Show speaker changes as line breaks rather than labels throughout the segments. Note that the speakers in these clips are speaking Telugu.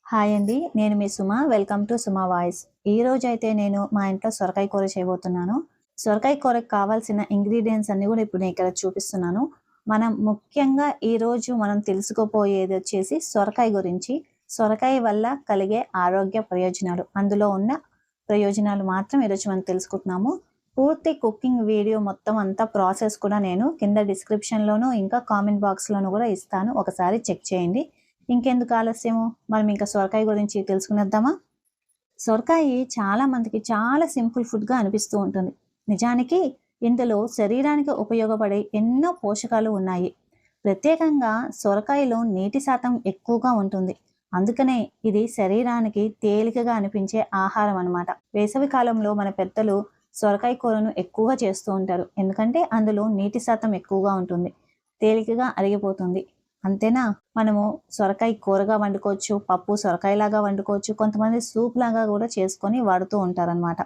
హాయ్ అండి. నేను మీ Suma. Welcome to Suma voice. ఈరోజైతే నేను మా ఇంట్లో సొరకాయ కూర చేయబోతున్నాను. సొరకాయ కూరకు కావాల్సిన ఇంగ్రీడియెంట్స్ అన్నీ కూడా ఇప్పుడు నేను ఇక్కడ చూపిస్తున్నాను. మనం ముఖ్యంగా ఈరోజు మనం తెలుసుకోబోయేదొచ్చేసి సొరకాయ గురించి. సొరకాయ వల్ల కలిగే ఆరోగ్య ప్రయోజనాలు. అందులో ఉన్న ప్రయోజనాలు మాత్రం ఈరోజు మనం తెలుసుకుంటున్నాము. పూర్తి కుకింగ్ వీడియో మొత్తం అంతా ప్రాసెస్ కూడా నేను కింద డిస్క్రిప్షన్‌లోను, ఇంకా కామెంట్ బాక్స్‌లోను కూడా ఇస్తాను. ఒకసారి చెక్ చేయండి. ఇంకెందుకు ఆలస్యము, మనం ఇంకా సొరకాయ గురించి తెలుసుకునేద్దామా? సొరకాయ చాలా మందికి చాలా సింపుల్ ఫుడ్గా అనిపిస్తూ ఉంటుంది. నిజానికి ఇందులో శరీరానికి ఉపయోగపడే ఎన్నో పోషకాలు ఉన్నాయి. ప్రత్యేకంగా సొరకాయలో నీటి శాతం ఎక్కువగా ఉంటుంది. అందుకనే ఇది శరీరానికి తేలికగా అనిపించే ఆహారం అన్నమాట. వేసవి కాలంలో మన పెద్దలు సొరకాయ కూరను ఎక్కువగా చేస్తూ ఉంటారు. ఎందుకంటే అందులో నీటి శాతం ఎక్కువగా ఉంటుంది, తేలికగా అరిగిపోతుంది. అంతేనా, మనము సొరకాయ కూరగా వండుకోవచ్చు, పప్పు సొరకాయలాగా వండుకోవచ్చు, కొంతమంది సూప్ లాగా కూడా చేసుకొని వాడుతూ ఉంటారనమాట.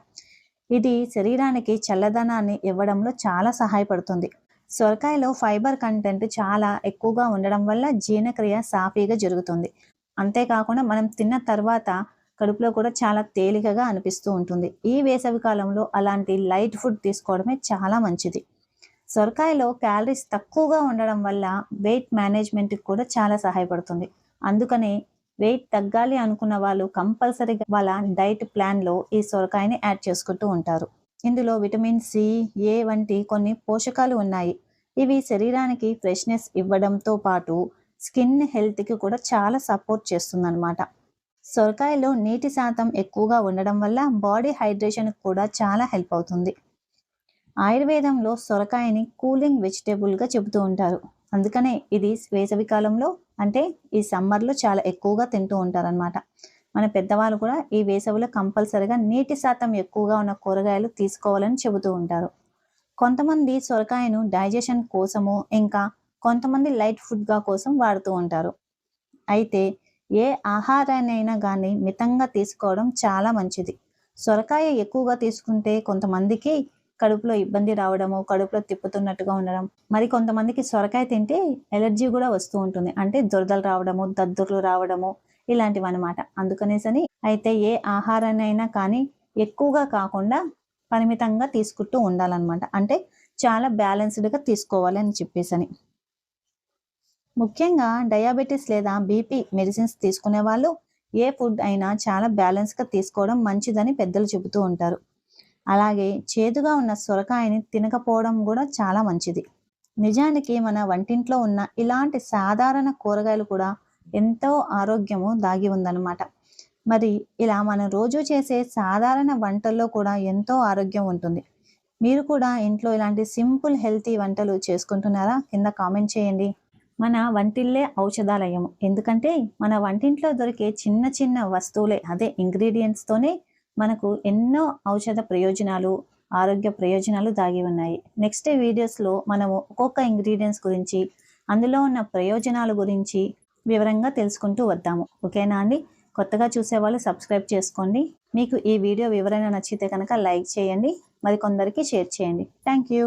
ఇది శరీరానికి చల్లదనాన్ని ఇవ్వడంలో చాలా సహాయపడుతుంది. సొరకాయలో ఫైబర్ కంటెంట్ చాలా ఎక్కువగా ఉండడం వల్ల జీర్ణక్రియ సాఫీగా జరుగుతుంది. అంతేకాకుండా మనం తిన్న తర్వాత కడుపులో కూడా చాలా తేలికగా అనిపిస్తూ ఉంటుంది. ఈ వేసవి కాలంలో అలాంటి లైట్ ఫుడ్ తీసుకోవడమే చాలా మంచిది. సొరకాయలో క్యాలరీస్ తక్కువగా ఉండడం వల్ల వెయిట్ మేనేజ్మెంట్కి కూడా చాలా సహాయపడుతుంది. అందుకనే వెయిట్ తగ్గాలి అనుకున్న వాళ్ళు కంపల్సరీగా వాళ్ళ డైట్ ప్లాన్లో ఈ సొరకాయని యాడ్ చేసుకుంటూ ఉంటారు. ఇందులో విటమిన్ సి, ఏ వంటి కొన్ని పోషకాలు ఉన్నాయి. ఇవి శరీరానికి ఫ్రెష్నెస్ ఇవ్వడంతో పాటు స్కిన్ హెల్త్కి కూడా చాలా సపోర్ట్ చేస్తుందన్నమాట. సొరకాయలో నీటి శాతం ఎక్కువగా ఉండడం వల్ల బాడీ హైడ్రేషన్కి కూడా చాలా హెల్ప్ అవుతుంది. ఆయుర్వేదంలో సొరకాయని కూలింగ్ వెజిటేబుల్గా చెబుతూ ఉంటారు. అందుకనే ఇది వేసవి కాలంలో, అంటే ఈ సమ్మర్లో చాలా ఎక్కువగా తింటూ ఉంటారనమాట. మన పెద్దవాళ్ళు కూడా ఈ వేసవిలో కంపల్సరిగా నీటి శాతం ఎక్కువగా ఉన్న కూరగాయలు తీసుకోవాలని చెబుతూ ఉంటారు. కొంతమంది సొరకాయను డైజెషన్ కోసము, ఇంకా కొంతమంది లైట్ ఫుడ్గా కోసం వాడుతూ ఉంటారు. అయితే ఏ ఆహారాన్నైనా కానీ మితంగా తీసుకోవడం చాలా మంచిది. సొరకాయ ఎక్కువగా తీసుకుంటే కొంతమందికి కడుపులో ఇబ్బంది రావడము, కడుపులో తిప్పుతున్నట్టుగా ఉండడం, మరి కొంతమందికి సొరకాయ తింటే ఎలర్జీ కూడా వస్తూ ఉంటుంది. అంటే దురదలు రావడము, దద్దుర్లు రావడము, ఇలాంటివి అనమాట. అందుకనేసని అయితే ఏ ఆహారాన్నైనా కానీ ఎక్కువగా కాకుండా పరిమితంగా తీసుకుంటూ ఉండాలన్నమాట. అంటే చాలా బ్యాలెన్స్డ్గా తీసుకోవాలి అని చెప్పేసని. ముఖ్యంగా డయాబెటీస్ లేదా బీపీ మెడిసిన్స్ తీసుకునే వాళ్ళు ఏ ఫుడ్ అయినా చాలా బ్యాలెన్స్గా తీసుకోవడం మంచిదని పెద్దలు చెబుతూ ఉంటారు. అలాగే చేదుగా ఉన్న సొరకాయని తినకపోవడం కూడా చాలా మంచిది. నిజానికి మన వంటింట్లో ఉన్న ఇలాంటి సాధారణ కూరగాయలు కూడా ఎంతో ఆరోగ్యము దాగి ఉందన్నమాట. మరి ఇలా మనం రోజు చేసే సాధారణ వంటల్లో కూడా ఎంతో ఆరోగ్యం ఉంటుంది. మీరు కూడా ఇంట్లో ఇలాంటి సింపుల్ హెల్తీ వంటలు చేసుకుంటున్నారా? కింద కామెంట్ చేయండి. మన వంటిల్లే ఔషధాలయము. ఎందుకంటే మన వంటింట్లో దొరికే చిన్న చిన్న వస్తువులే, అదే ఇంగ్రీడియంట్స్తోనే మనకు ఎన్నో ఔషధ ప్రయోజనాలు, ఆరోగ్య ప్రయోజనాలు దాగి ఉన్నాయి. నెక్స్ట్ వీడియోస్లో మనము ఒక్కొక్క ఇంగ్రీడియంట్స్ గురించి, అందులో ఉన్న ప్రయోజనాల గురించి వివరంగా తెలుసుకుంటూ వద్దాము. ఓకేనా అండి? కొత్తగా చూసేవాళ్ళు సబ్స్క్రైబ్ చేసుకోండి. మీకు ఈ వీడియో వివరణ నచ్చితే కనుక లైక్ చేయండి, మరి కొందరికి షేర్ చేయండి. Thank you.